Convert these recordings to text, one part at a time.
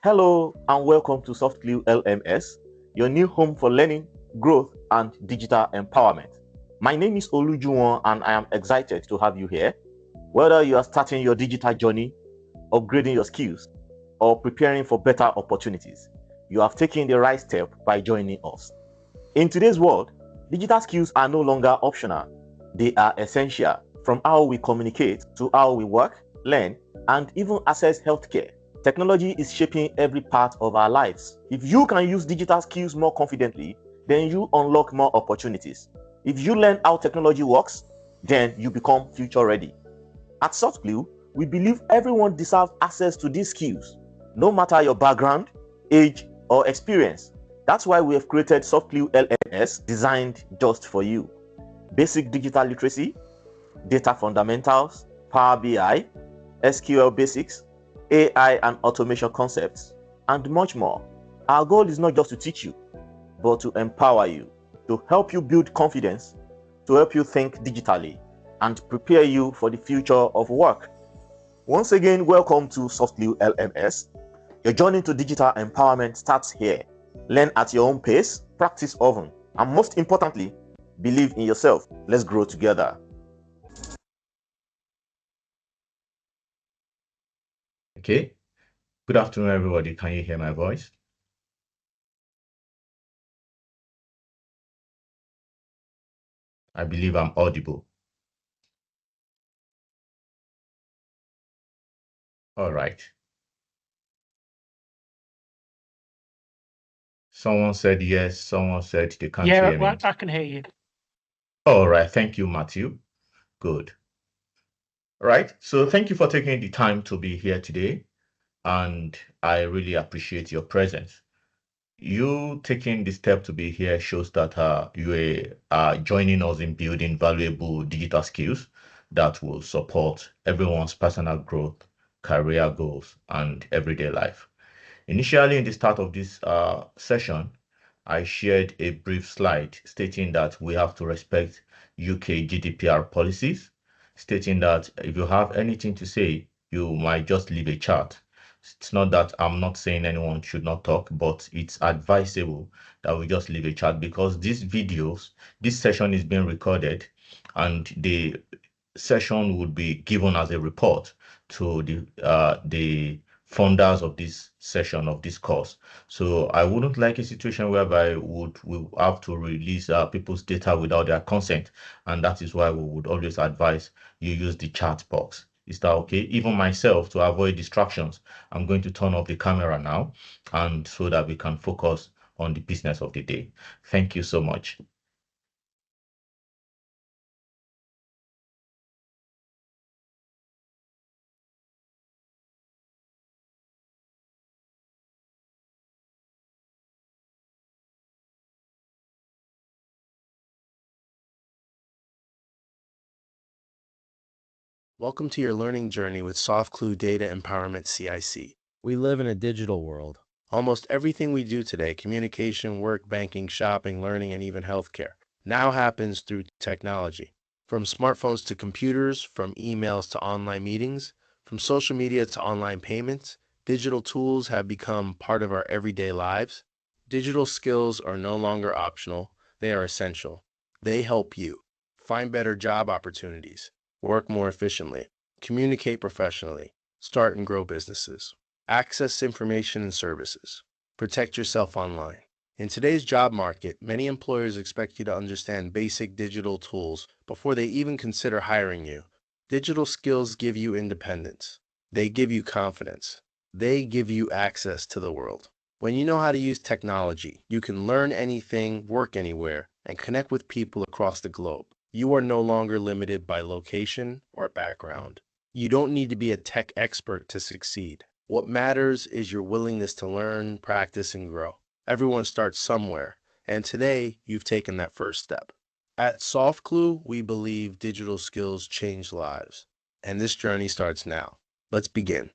Hello and welcome to Softclue LMS, your new home for learning, growth, and digital empowerment. My name is Olujuwon and I am excited to have you here. Whether you are starting your digital journey, upgrading your skills, or preparing for better opportunities, you have taken the right step by joining us. In today's world, digital skills are no longer optional. They are essential, from how we communicate to how we work, learn, and even access healthcare. Technology is shaping every part of our lives. If you can use digital skills more confidently, then you unlock more opportunities. If you learn how technology works, then you become future ready. At Softclue, we believe everyone deserves access to these skills, no matter your background, age, or experience. That's why we have created Softclue LMS designed just for you. Basic digital literacy, data fundamentals, Power BI, SQL basics, AI and automation concepts, and much more. Our goal is not just to teach you, but to empower you, to help you build confidence, to help you think digitally, and prepare you for the future of work. Once again, welcome to Softclue LMS. Your journey to digital empowerment starts here. Learn at your own pace, practice often, and most importantly, believe in yourself. Let's grow together. Okay. Good afternoon, everybody. Can you hear my voice? I believe I'm audible. All right. Someone said yes. Someone said they can't hear me. I can hear you. All right. Thank you, Matthew. Good. All right. So thank you for taking the time to be here today. And I really appreciate your presence. You taking the step to be here shows that you are joining us in building valuable digital skills that will support everyone's personal growth, career goals, and everyday life. Initially, in the start of this session, I shared a brief slide stating that we have to respect UK GDPR policies, stating that if you have anything to say, you might just leave a chat. It's not that I'm not saying anyone should not talk, but it's advisable that we just leave a chat because this session is being recorded and the session would be given as a report to the funders of this session of this course. So I wouldn't like a situation whereby we have to release people's data without their consent, and that is why we would always advise you use the chat box. Is that okay? Even myself, to avoid distractions, I'm going to turn off the camera now, and so that we can focus on the business of the day. Thank you so much. Welcome to your learning journey with Softclue Data Empowerment CIC. We live in a digital world. Almost everything we do today, communication, work, banking, shopping, learning, and even healthcare, now happens through technology. From smartphones to computers, from emails to online meetings, from social media to online payments, digital tools have become part of our everyday lives. Digital skills are no longer optional, they are essential. They help you find better job opportunities, work more efficiently, communicate professionally, start and grow businesses, access information and services, protect yourself online. In today's job market, many employers expect you to understand basic digital tools before they even consider hiring you. Digital skills give you independence. They give you confidence. They give you access to the world. When you know how to use technology, you can learn anything, work anywhere, and connect with people across the globe. You are no longer limited by location or background. You don't need to be a tech expert to succeed. What matters is your willingness to learn, practice, and grow. Everyone starts somewhere, and today you've taken that first step. At Softclue, we believe digital skills change lives, and this journey starts now. Let's begin.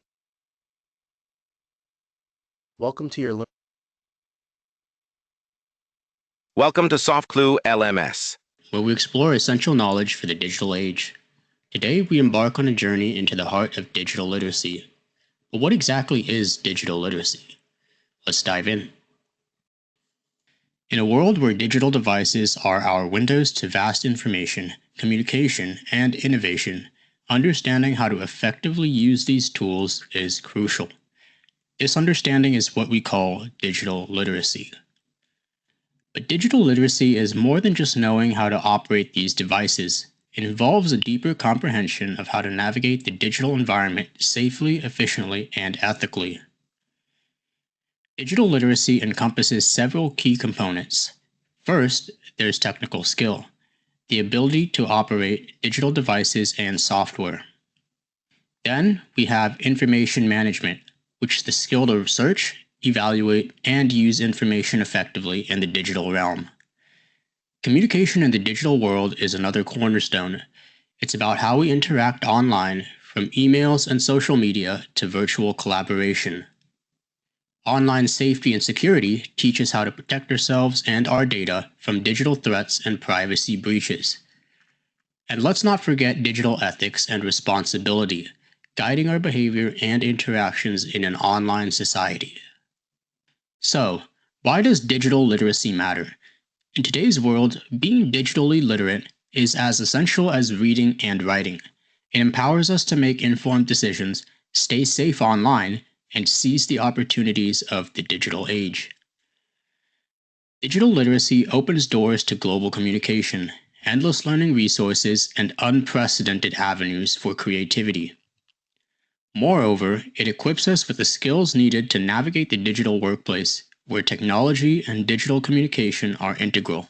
Welcome to Softclue LMS, where we explore essential knowledge for the digital age. Today, we embark on a journey into the heart of digital literacy. But what exactly is digital literacy? Let's dive in. In a world where digital devices are our windows to vast information, communication, and innovation, understanding how to effectively use these tools is crucial. This understanding is what we call digital literacy. But digital literacy is more than just knowing how to operate these devices. It involves a deeper comprehension of how to navigate the digital environment safely, efficiently, and ethically. Digital literacy encompasses several key components. First, there's technical skill, the ability to operate digital devices and software. Then we have information management, which is the skill to search, evaluate, and use information effectively in the digital realm. Communication in the digital world is another cornerstone. It's about how we interact online, from emails and social media to virtual collaboration. Online safety and security teach us how to protect ourselves and our data from digital threats and privacy breaches. And let's not forget digital ethics and responsibility, guiding our behavior and interactions in an online society. So, why does digital literacy matter? In today's world, being digitally literate is as essential as reading and writing. It empowers us to make informed decisions, stay safe online, and seize the opportunities of the digital age. Digital literacy opens doors to global communication, endless learning resources, and unprecedented avenues for creativity. Moreover, it equips us with the skills needed to navigate the digital workplace, where technology and digital communication are integral.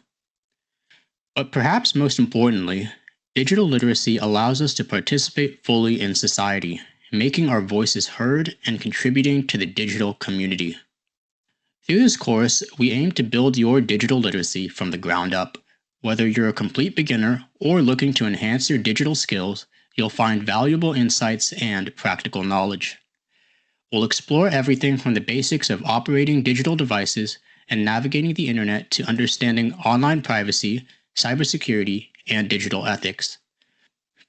But perhaps most importantly, digital literacy allows us to participate fully in society, making our voices heard and contributing to the digital community. Through this course, we aim to build your digital literacy from the ground up. Whether you're a complete beginner or looking to enhance your digital skills, you'll find valuable insights and practical knowledge. We'll explore everything from the basics of operating digital devices and navigating the internet to understanding online privacy, cybersecurity, and digital ethics.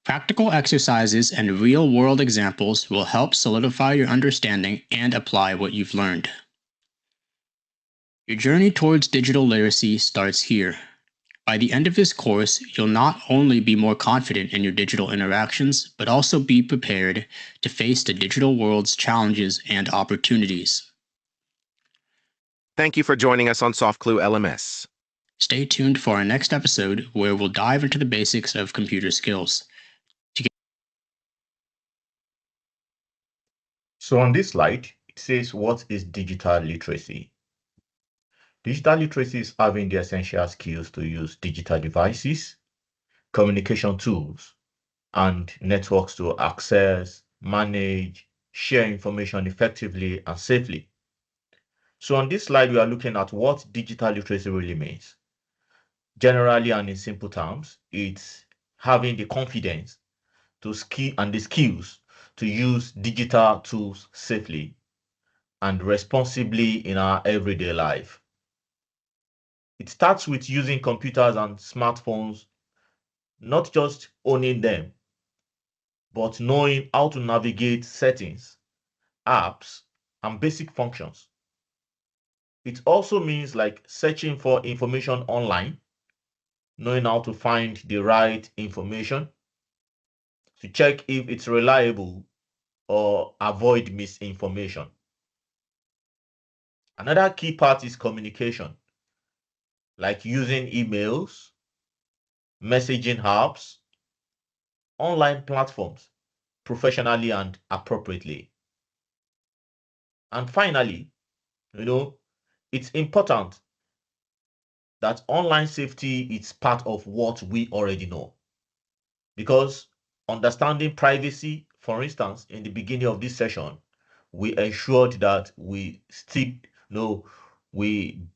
Practical exercises and real-world examples will help solidify your understanding and apply what you've learned. Your journey towards digital literacy starts here. By the end of this course, you'll not only be more confident in your digital interactions, but also be prepared to face the digital world's challenges and opportunities. Thank you for joining us on Softclue LMS. Stay tuned for our next episode where we'll dive into the basics of computer skills. So on this slide, it says, what is digital literacy? Digital literacy is having the essential skills to use digital devices, communication tools, and networks to access, manage, share information effectively and safely. So on this slide, we are looking at what digital literacy really means. Generally and in simple terms, it's having the confidence to the skills to use digital tools safely and responsibly in our everyday life. It starts with using computers and smartphones, not just owning them, but knowing how to navigate settings, apps, and basic functions. It also means like searching for information online, knowing how to find the right information, to check if it's reliable or avoid misinformation. Another key part is communication, like using emails, messaging apps, online platforms professionally and appropriately. And finally, it's important that online safety is part of what we already know. Because understanding privacy, for instance, in the beginning of this session, we ensured that we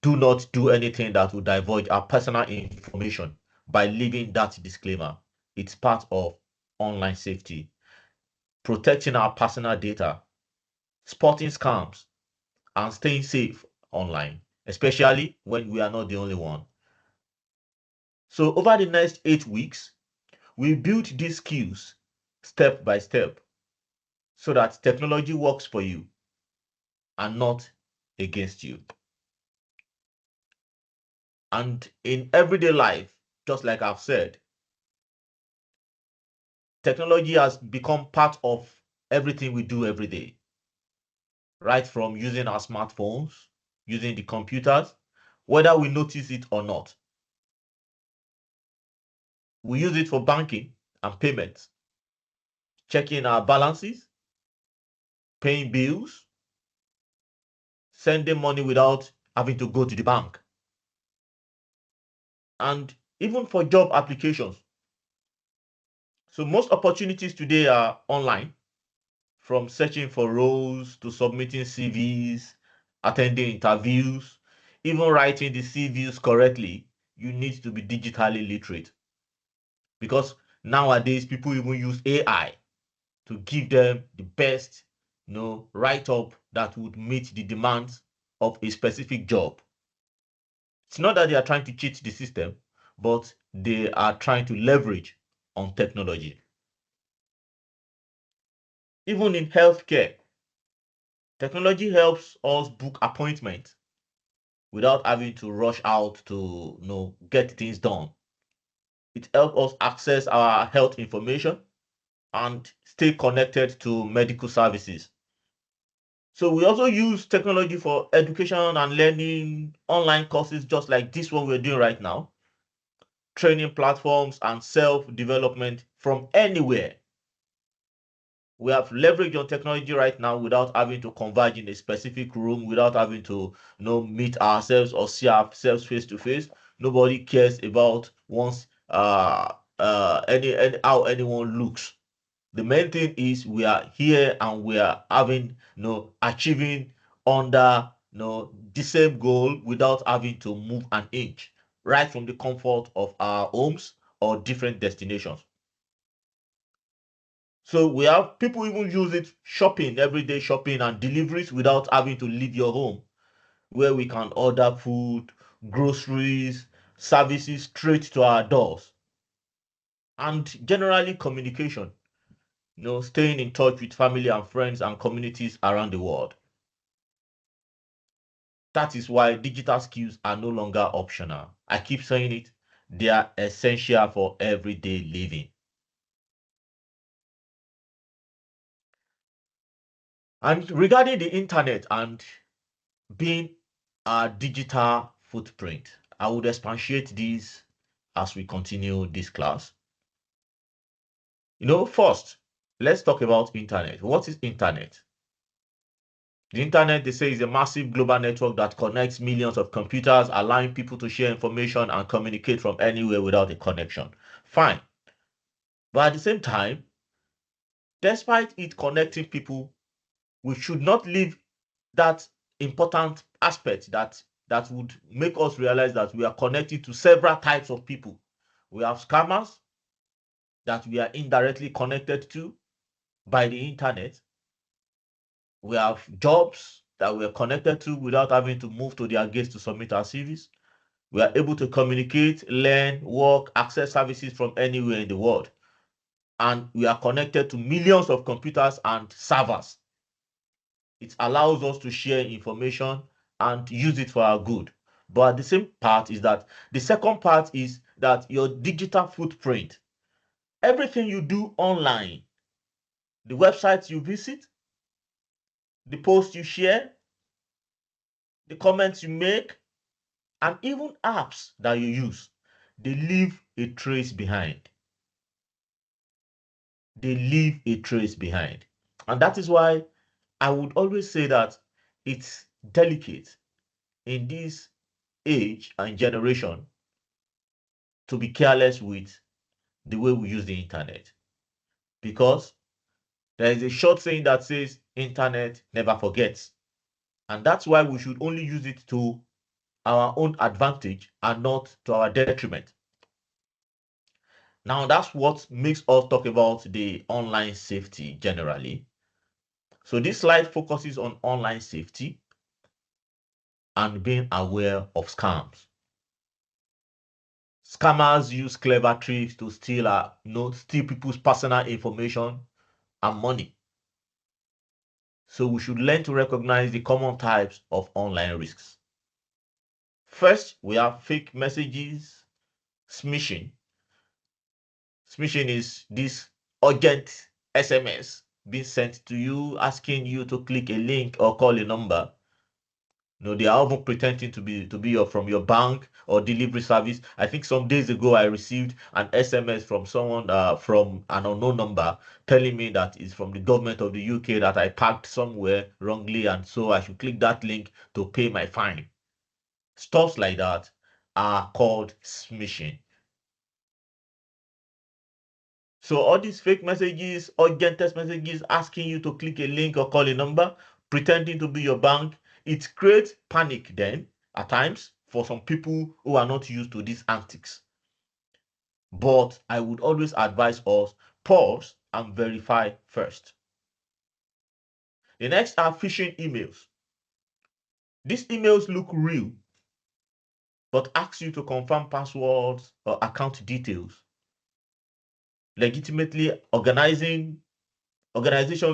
do not do anything that will divulge our personal information by leaving that disclaimer. It's part of online safety, protecting our personal data, spotting scams, and staying safe online, especially when we are not the only one. So over the next 8 weeks, we built these skills step by step so that technology works for you and not against you. And in everyday life, just like I've said, technology has become part of everything we do every day, right from using our smartphones, using the computers, whether we notice it or not. We use it for banking and payments, checking our balances, paying bills, sending money without having to go to the bank, and even for job applications. So most opportunities today are online, from searching for roles to submitting CVs, attending interviews, even writing the CVs correctly. You need to be digitally literate, because nowadays people even use AI to give them the best, write-up that would meet the demands of a specific job. It's not that they are trying to cheat the system, but they are trying to leverage on technology. Even in healthcare, technology helps us book appointments without having to rush out to get things done. It helps us access our health information and stay connected to medical services. So we also use technology for education and learning, online courses just like this one we're doing right now, training platforms and self-development from anywhere. We have leveraged on technology right now without having to converge in a specific room, without having to meet ourselves or see ourselves face to face. Nobody cares about any how anyone looks. The main thing is we are here and we are having achieving under the same goal without having to move an inch, right from the comfort of our homes or different destinations. So we have people even use it shopping, everyday shopping and deliveries without having to leave your home, where we can order food, groceries, services straight to our doors. And generally communication, staying in touch with family and friends and communities around the world. That is why digital skills are no longer optional. I keep saying it, they are essential for everyday living. And regarding the internet and being a digital footprint, I would expatiate this as we continue this class. First, let's talk about internet. What is internet? The internet, they say, is a massive global network that connects millions of computers, allowing people to share information and communicate from anywhere without a connection. Fine. But at the same time, despite it connecting people, we should not leave that important aspect that would make us realize that we are connected to several types of people. We have scammers that we are indirectly connected to by the internet. We have jobs that we are connected to without having to move to their gates to submit our CVs. We are able to communicate, learn, work, access services from anywhere in the world. And we are connected to millions of computers and servers. It allows us to share information and use it for our good. But the same part is that the second part is that your digital footprint, everything you do online, the websites you visit, the posts you share, the comments you make, and even apps that you use, they leave a trace behind. They leave a trace behind. And that is why I would always say that it's delicate in this age and generation to be careless with the way we use the internet, because there is a short saying that says internet never forgets, and that's why we should only use it to our own advantage and not to our detriment. Now that's what makes us talk about the online safety generally. So this slide focuses on online safety and being aware of scams. Scammers use clever tricks to steal people's personal information and money. So we should learn to recognize the common types of online risks. First, we have fake messages, smishing. Smishing is this urgent SMS being sent to you asking you to click a link or call a number. They are often pretending to be from your bank or delivery service. I think some days ago I received an SMS from someone from an unknown number telling me that it's from the government of the UK, that I parked somewhere wrongly and so I should click that link to pay my fine. Stuff like that are called smishing. So all these fake messages, urgent text messages asking you to click a link or call a number, pretending to be your bank, it creates panic then at times for some people who are not used to these antics. But I would always advise us, pause and verify first. The next are phishing emails. These emails look real, but ask you to confirm passwords or account details. Legitimately organizations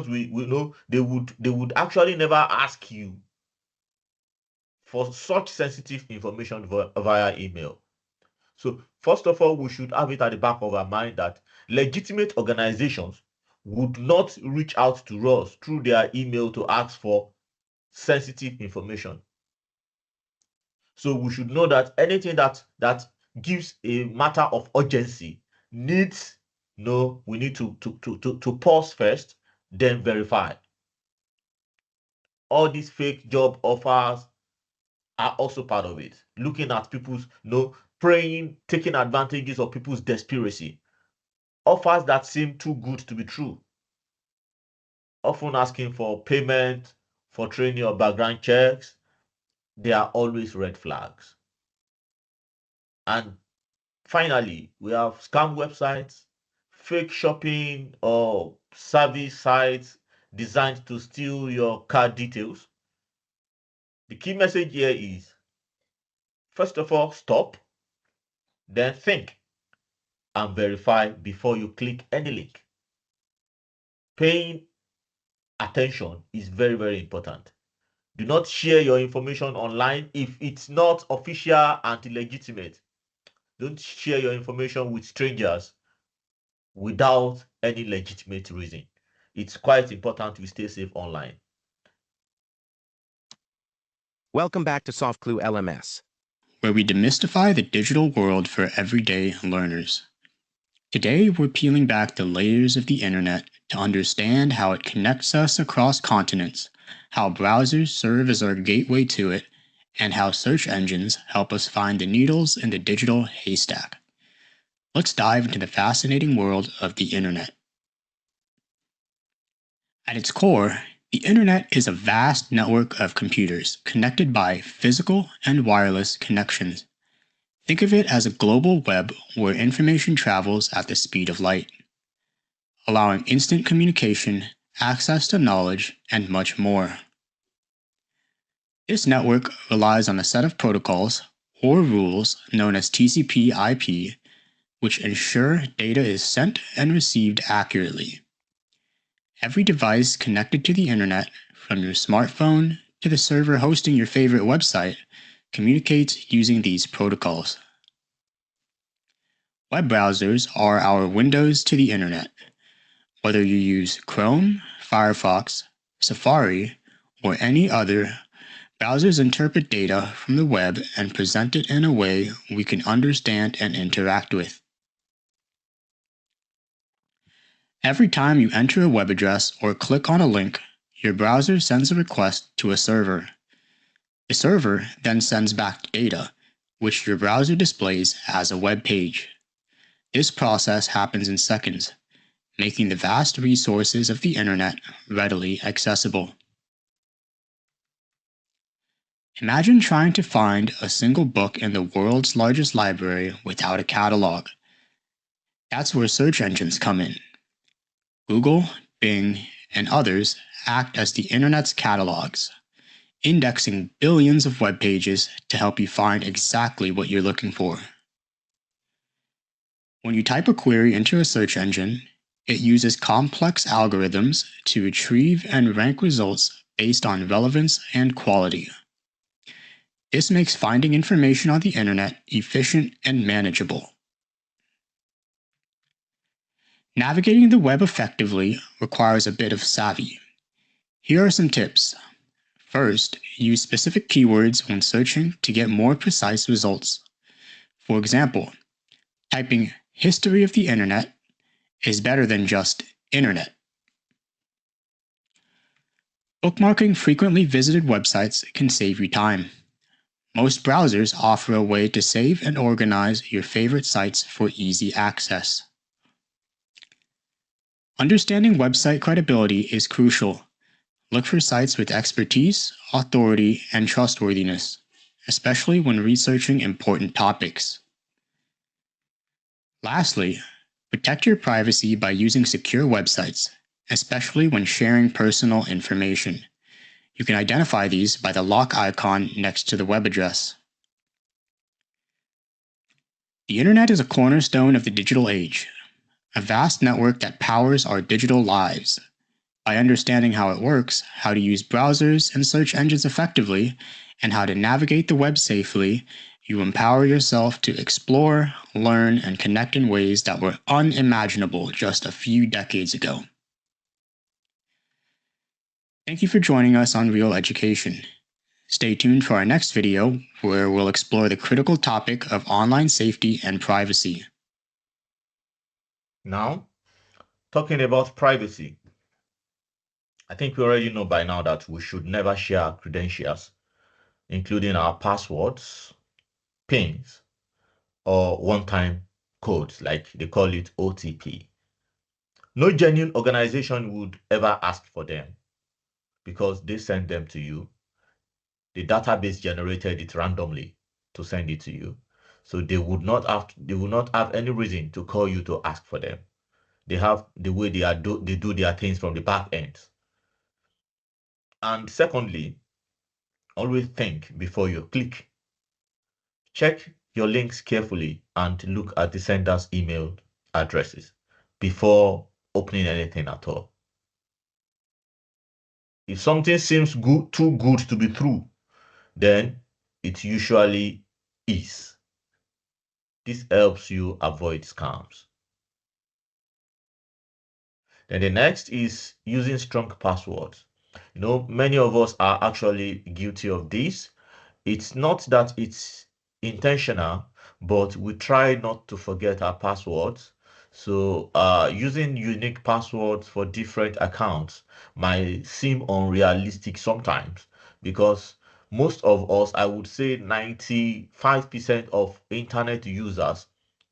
we know they would actually never ask you for such sensitive information via email. So first of all, we should have it at the back of our mind that legitimate organizations would not reach out to us through their email to ask for sensitive information. So we should know that anything that gives a matter of urgency needs we need to pause first, then verify. All these fake job offers are also part of it. Looking at people's, praying, taking advantages of people's desperacy. Offers that seem too good to be true. Often asking for payment, for training or background checks. They are always red flags. And finally, we have scam websites, fake shopping or service sites designed to steal your card details. The key message here is, first of all, stop, then think and verify before you click any link. Paying attention is very, very important. Do not share your information online if it's not official and legitimate. Don't share your information with strangers without any legitimate reason. It's quite important we stay safe online. Welcome back to Softclue LMS, where we demystify the digital world for everyday learners. Today, we're peeling back the layers of the internet to understand how it connects us across continents, how browsers serve as our gateway to it, and how search engines help us find the needles in the digital haystack. Let's dive into the fascinating world of the internet. At its core, the internet is a vast network of computers connected by physical and wireless connections. Think of it as a global web where information travels at the speed of light, allowing instant communication, access to knowledge, and much more. This network relies on a set of protocols or rules known as TCP/IP, which ensure data is sent and received accurately. Every device connected to the internet, from your smartphone to the server hosting your favorite website, communicates using these protocols. Web browsers are our windows to the internet. Whether you use Chrome, Firefox, Safari, or any other, browsers interpret data from the web and present it in a way we can understand and interact with. Every time you enter a web address or click on a link, your browser sends a request to a server. The server then sends back data, which your browser displays as a web page. This process happens in seconds, making the vast resources of the internet readily accessible. Imagine trying to find a single book in the world's largest library without a catalog. That's where search engines come in. Google, Bing, and others act as the internet's catalogs, indexing billions of web pages to help you find exactly what you're looking for. When you type a query into a search engine, it uses complex algorithms to retrieve and rank results based on relevance and quality. This makes finding information on the internet efficient and manageable. Navigating the web effectively requires a bit of savvy. Here are some tips. First, use specific keywords when searching to get more precise results. For example, typing history of the internet is better than just internet. Bookmarking frequently visited websites can save you time. Most browsers offer a way to save and organize your favorite sites for easy access. Understanding website credibility is crucial. Look for sites with expertise, authority, and trustworthiness, especially when researching important topics. Lastly, protect your privacy by using secure websites, especially when sharing personal information. You can identify these by the lock icon next to the web address. The internet is a cornerstone of the digital age, a vast network that powers our digital lives. By understanding how it works, how to use browsers and search engines effectively, and how to navigate the web safely, you empower yourself to explore, learn, and connect in ways that were unimaginable just a few decades ago. Thank you for joining us on Real Education. Stay tuned for our next video, where we'll explore the critical topic of online safety and privacy. Now, talking about privacy, I think we already know by now that we should never share our credentials, including our passwords, PINs, or one-time codes, like they call it OTP. No genuine organization would ever ask for them because they send them to you. The database generated it randomly to send it to you. So they would not have any reason to call you to ask for them. They have the way they do their things from the back end. And secondly, always think before you click. Check your links carefully and look at the sender's email addresses before opening anything at all. If something seems too good to be true, then it usually is. This helps you avoid scams. Then the next is using strong passwords. Many of us are actually guilty of this. It's not that it's intentional, but we try not to forget our passwords. So using unique passwords for different accounts might seem unrealistic sometimes, because most of us, I would say 95% of internet users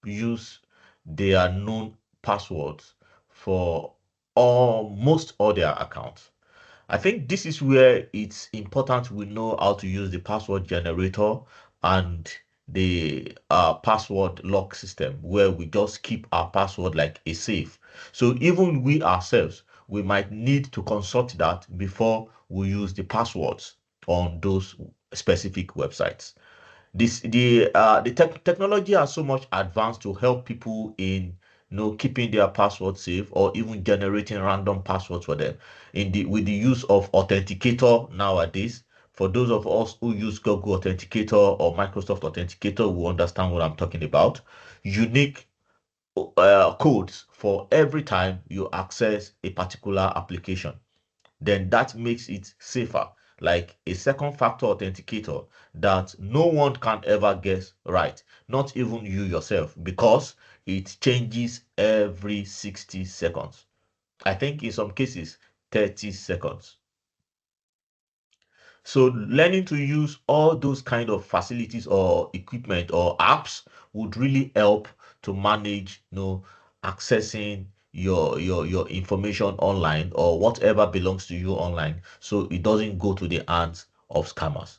use their known passwords for most of their accounts. I think this is where it's important we know how to use the password generator and the password lock system, where we just keep our password like a safe. So even we ourselves, we might need to consult that before we use the passwords on those specific websites. Technology has so much advanced to help people in keeping their password safe, or even generating random passwords for them with the use of authenticator nowadays. For those of us who use Google Authenticator or Microsoft Authenticator, will understand what I'm talking about. Unique codes for every time you access a particular application. Then that makes it safer, like a second factor authenticator that no one can ever guess right, not even you yourself, because it changes every 60 seconds. I think in some cases 30 seconds. So learning to use all those kind of facilities or equipment or apps would really help to manage accessing your information online, or whatever belongs to you online, so it doesn't go to the hands of scammers.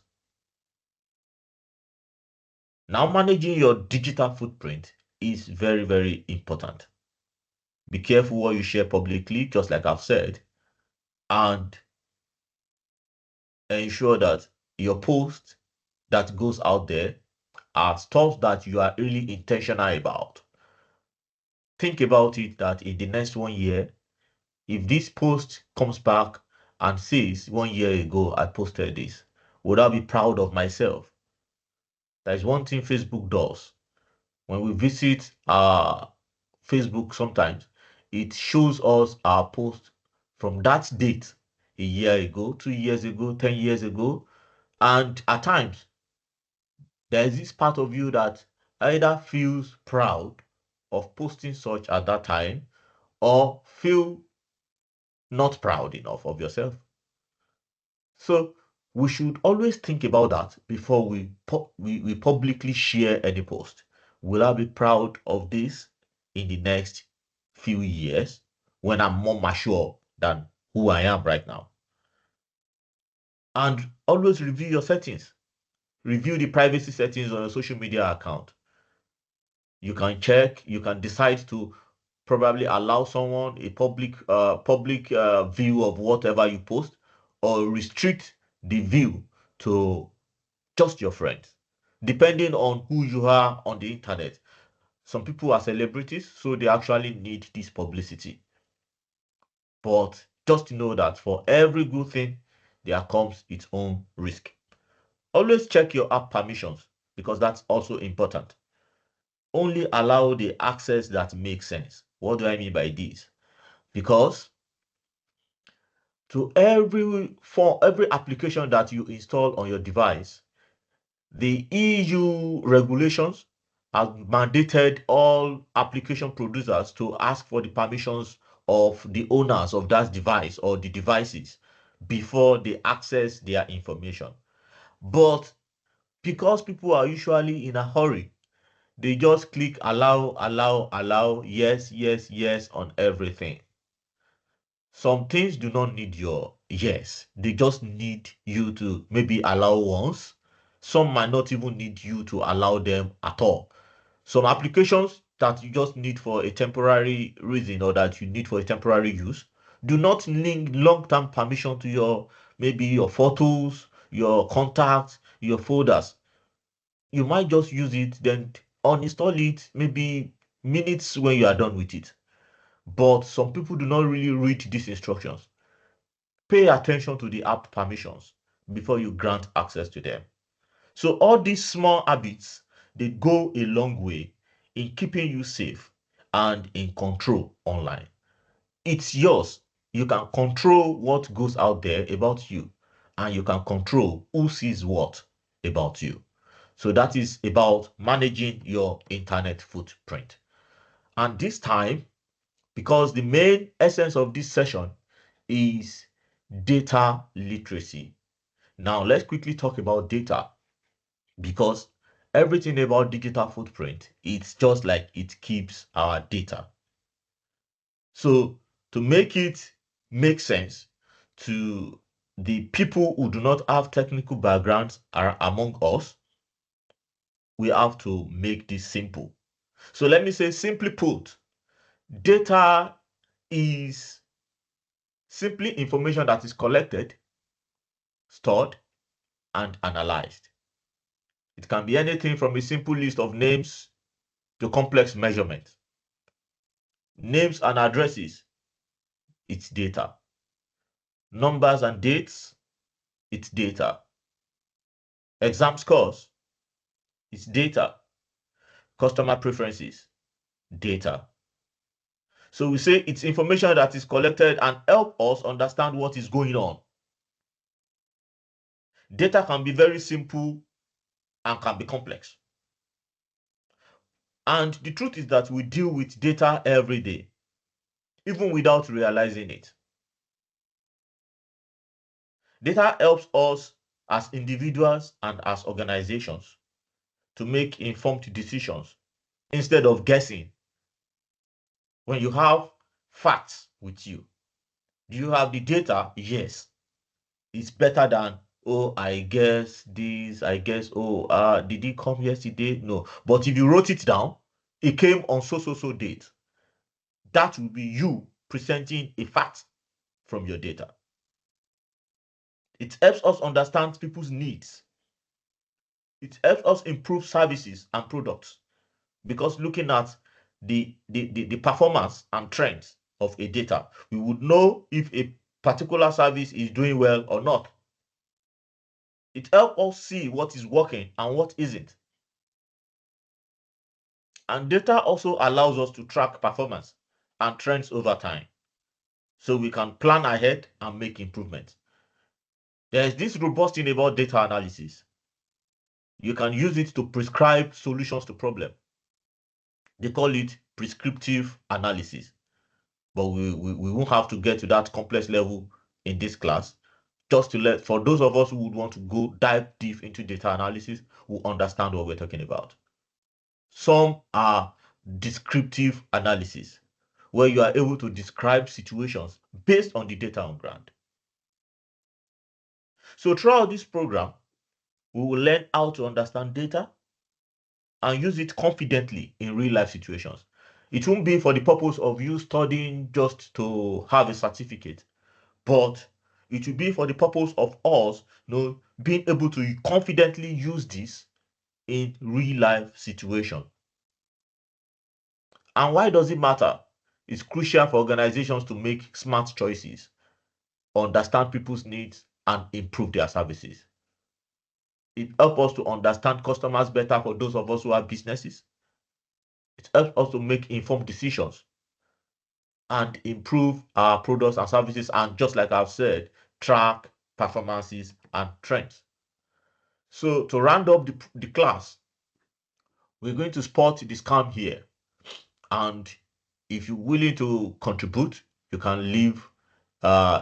Now, managing your digital footprint is very, very important. Be careful what you share publicly, just like I've said, and ensure that your post that goes out there are stuff that you are really intentional about. think about it that in the next 1 year, if this post comes back and says 1 year ago I posted this, would I be proud of myself? That is one thing Facebook does. When we visit Facebook sometimes, it shows us our post from that date, a year ago, 2 years ago, 10 years ago. And at times, there is this part of you that either feels proud of posting such at that time or feel not proud enough of yourself. So we should always think about that before we publicly share any post. Will I be proud of this in the next few years when I'm more mature than who I am right now? And always review your settings. Review the privacy settings on your social media account. You can check, you can decide to probably allow someone a public view of whatever you post, or restrict the view to just your friends, depending on who you are on the internet. Some people are celebrities, so they actually need this publicity. But just know that for every good thing, there comes its own risk. Always check your app permissions, because that's also important. Only allow the access that makes sense. What do I mean by this? Because for every application that you install on your device, the EU regulations have mandated all application producers to ask for the permissions of the owners of that device or the devices before they access their information. But because people are usually in a hurry, they just click allow, allow, allow, yes, yes, yes on everything. Some things do not need your yes. They just need you to maybe allow once. Some might not even need you to allow them at all. Some applications that you just need for a temporary reason, or that you need for a temporary use, do not link long-term permission to maybe your photos, your contacts, your folders. You might just use it, then uninstall it maybe minutes when you are done with it. But some people do not really read these instructions. Pay attention to the app permissions before you grant access to them. So all these small habits, they go a long way in keeping you safe and in control online. It's yours. You can control what goes out there about you, and you can control who sees what about you. So that is about managing your internet footprint. And this time, because the main essence of this session is data literacy. Now, let's quickly talk about data, because everything about digital footprint, it's just like it keeps our data. So, to make it make sense to the people who do not have technical backgrounds are among us, we have to make this simple. So, let me say, simply put, data is simply information that is collected, stored, and analyzed. It can be anything from a simple list of names to complex measurements. Names and addresses, it's data. Numbers and dates, it's data. Exam scores, it's data. Customer preferences, data. So we say it's information that is collected and help us understand what is going on. Data can be very simple and can be complex. And the truth is that we deal with data every day, even without realizing it. Data helps us as individuals and as organizations to make informed decisions instead of guessing. When you have facts with you, do you have the data? Yes. It's better than, oh, I guess this, I guess, oh, did it come yesterday? No. But if you wrote it down, it came on so date. That will be you presenting a fact from your data. It helps us understand people's needs. It helps us improve services and products, because looking at the performance and trends of a data. We would know if a particular service is doing well or not. It helps us see what is working and what isn't. And data also allows us to track performance and trends over time, so we can plan ahead and make improvements. There is this robust thing about data analysis. You can use it to prescribe solutions to problems. They call it prescriptive analysis, but we won't have to get to that complex level in this class. Just to let, for those of us who would want to go dive deep into data analysis, who understand what we're talking about. Some are descriptive analysis, where you are able to describe situations based on the data on ground. So throughout this program, we will learn how to understand data and use it confidently in real life situations. It won't be for the purpose of you studying just to have a certificate, but it will be for the purpose of us, being able to confidently use this in real life situation. And why does it matter? It's crucial for organizations to make smart choices, understand people's needs, and improve their services. It helps us to understand customers better for those of us who have businesses. It helps us to make informed decisions and improve our products and services, and just like I've said, track performances and trends. So to round up the class, we're going to spot the scam here. And if you're willing to contribute, you can leave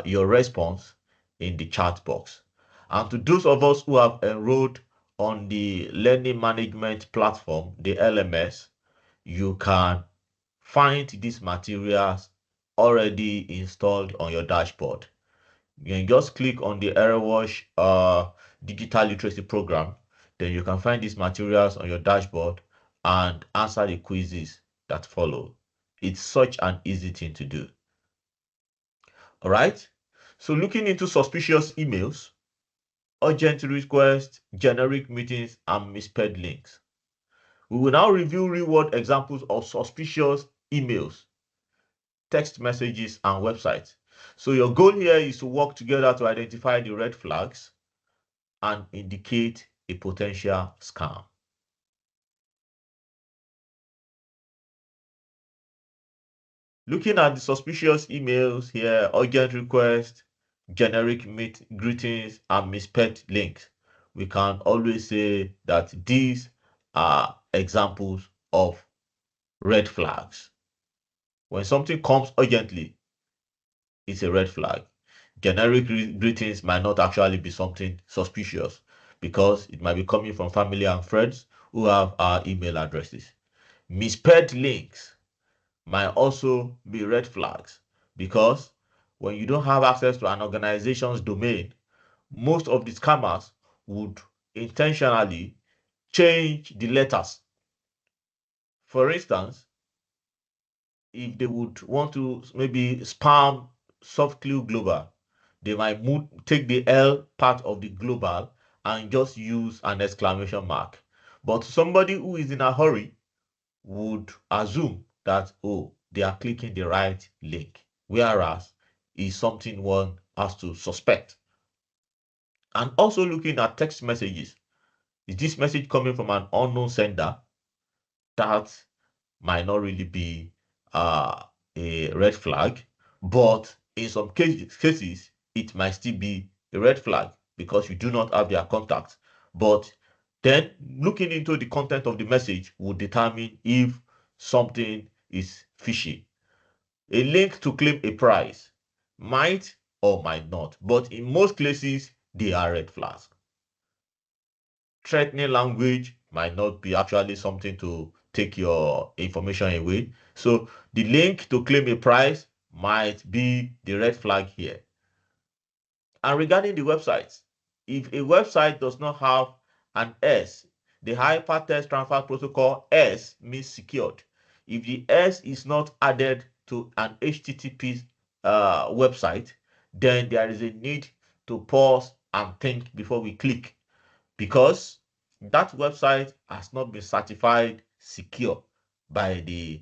your response in the chat box. And to those of us who have enrolled on the learning management platform, the LMS, you can find these materials already installed on your dashboard. You can just click on the Erewash digital literacy program. Then you can find these materials on your dashboard and answer the quizzes that follow. It's such an easy thing to do. All right. So looking into suspicious emails, urgent requests, generic meetings, and misspelled links. We will now review real-world examples of suspicious emails, text messages, and websites. So your goal here is to work together to identify the red flags and indicate a potential scam. Looking at the suspicious emails here, urgent requests, generic greetings, and misspelled links, we can always say that these are examples of red flags. When something comes urgently, it's a red flag. Generic greetings might not actually be something suspicious because it might be coming from family and friends who have our email addresses. Misspelled links might also be red flags because when you don't have access to an organization's domain, most of the scammers would intentionally change the letters. For instance, if they would want to maybe spam Softclue Global, they might take the L part of the global and just use an exclamation mark. But somebody who is in a hurry would assume that, oh, they are clicking the right link, whereas it's something one has to suspect. And also looking at text messages. Is this message coming from an unknown sender? That might not really be a red flag, but in some cases, it might still be a red flag because you do not have their contact. But then looking into the content of the message will determine if something is fishy. A link to claim a prize might or might not, but in most cases, they are red flags. Threatening language might not be actually something to take your information away. So the link to claim a prize might be the red flag here. And regarding the websites, if a website does not have an S, the Hypertext Transfer Protocol S means secured. If the S is not added to an HTTP website, then there is a need to pause and think before we click, because that website has not been certified secure by the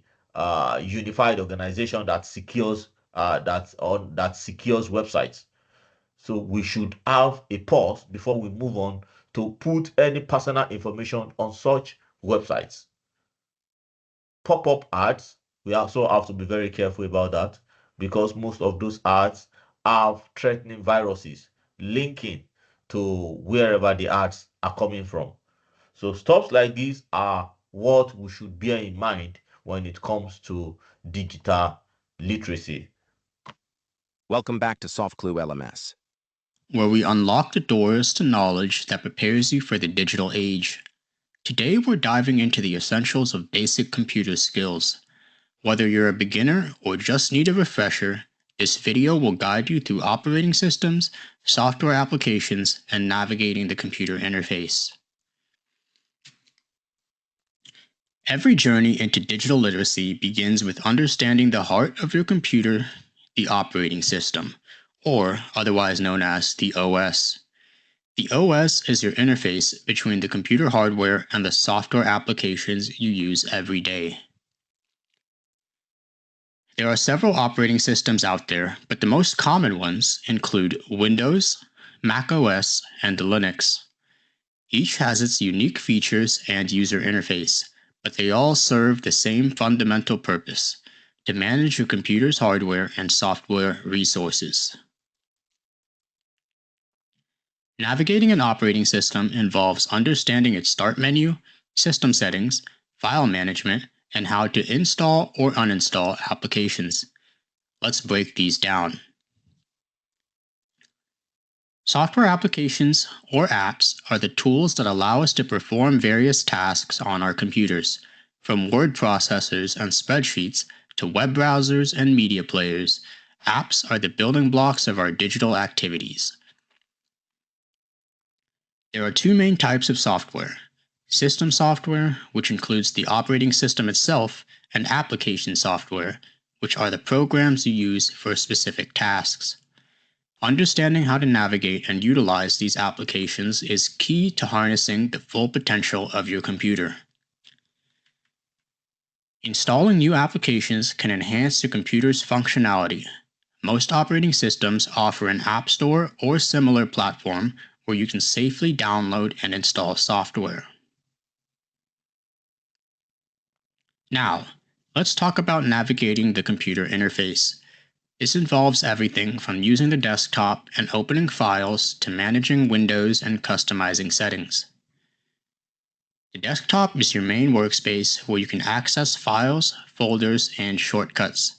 unified organization that secures websites. So we should have a pause before we move on to put any personal information on such websites. Pop-up ads, we also have to be very careful about that, because most of those ads have threatening viruses linking to wherever the ads are coming from. So stuff like these are what we should bear in mind when it comes to digital literacy. Welcome back to Softclue LMS, where we unlock the doors to knowledge that prepares you for the digital age. Today, we're diving into the essentials of basic computer skills. Whether you're a beginner or just need a refresher, this video will guide you through operating systems, software applications, and navigating the computer interface. Every journey into digital literacy begins with understanding the heart of your computer, the operating system, or otherwise known as the OS. The OS is your interface between the computer hardware and the software applications you use every day. There are several operating systems out there, but the most common ones include Windows, Mac OS, and Linux. Each has its unique features and user interface, but they all serve the same fundamental purpose: to manage your computer's hardware and software resources. Navigating an operating system involves understanding its start menu, system settings, file management, and how to install or uninstall applications. Let's break these down. Software applications, or apps, are the tools that allow us to perform various tasks on our computers, from word processors and spreadsheets to web browsers and media players. Apps are the building blocks of our digital activities. There are two main types of software: system software, which includes the operating system itself, and application software, which are the programs you use for specific tasks. Understanding how to navigate and utilize these applications is key to harnessing the full potential of your computer. Installing new applications can enhance your computer's functionality. Most operating systems offer an app store or similar platform where you can safely download and install software. Now, let's talk about navigating the computer interface. This involves everything from using the desktop and opening files to managing windows and customizing settings. The desktop is your main workspace where you can access files, folders, and shortcuts.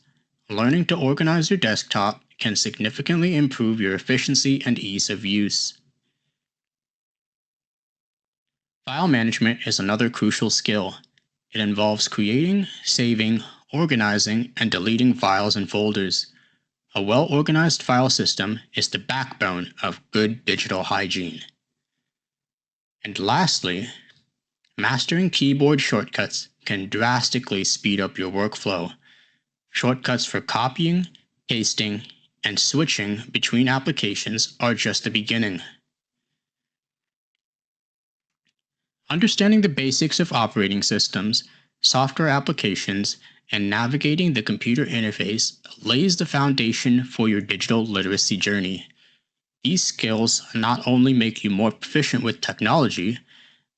Learning to organize your desktop can significantly improve your efficiency and ease of use. File management is another crucial skill. It involves creating, saving, organizing, and deleting files and folders. A well-organized file system is the backbone of good digital hygiene. And lastly, mastering keyboard shortcuts can drastically speed up your workflow. Shortcuts for copying, pasting, and switching between applications are just the beginning. Understanding the basics of operating systems, software applications, and navigating the computer interface lays the foundation for your digital literacy journey. These skills not only make you more proficient with technology,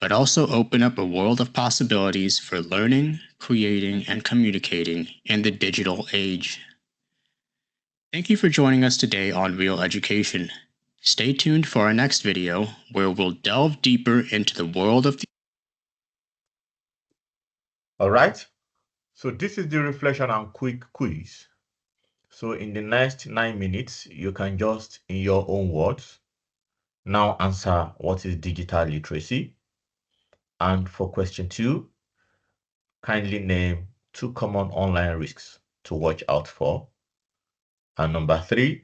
but also open up a world of possibilities for learning, creating, and communicating in the digital age. Thank you for joining us today on Real Education. Stay tuned for our next video, where we'll delve deeper into the world of the... All right. So this is the reflection and quick quiz. So in the next 9 minutes, you can just, in your own words, now answer what is digital literacy. And for question 2, kindly name 2 common online risks to watch out for. And number 3,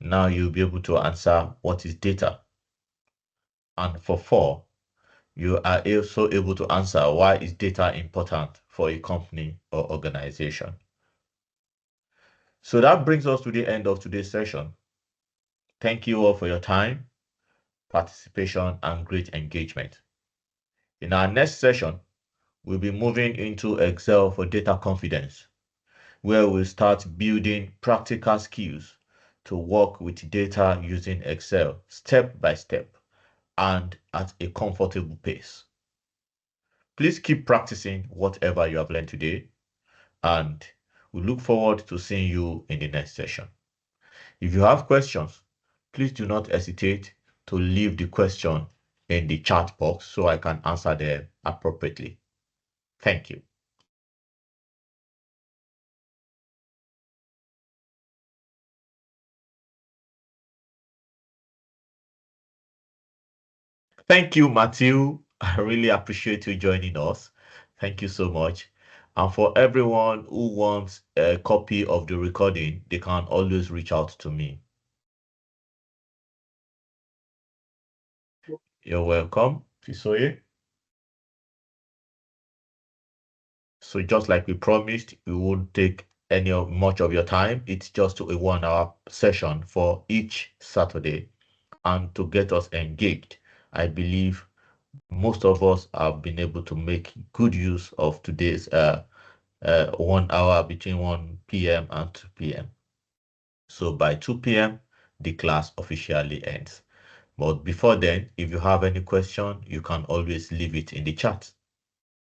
now you'll be able to answer what is data. And for 4, you are also able to answer why is data important for a company or organization. So that brings us to the end of today's session. Thank you all for your time, participation, and great engagement. In our next session, we'll be moving into Excel for data confidence. where we'll start building practical skills to work with data using Excel step by step and at a comfortable pace. Please keep practicing whatever you have learned today, and we look forward to seeing you in the next session. If you have questions, please do not hesitate to leave the question in the chat box so I can answer them appropriately. Thank you. Thank you, Matthew. I really appreciate you joining us. Thank you so much. And for everyone who wants a copy of the recording, they can always reach out to me. You're welcome, Fisoye. So just like we promised, we won't take much of your time. It's just a 1 hour session for each Saturday. And to get us engaged, I believe most of us have been able to make good use of today's 1 hour between 1 p.m. and 2 p.m. So by 2 p.m., the class officially ends. But before then, if you have any question, you can always leave it in the chat.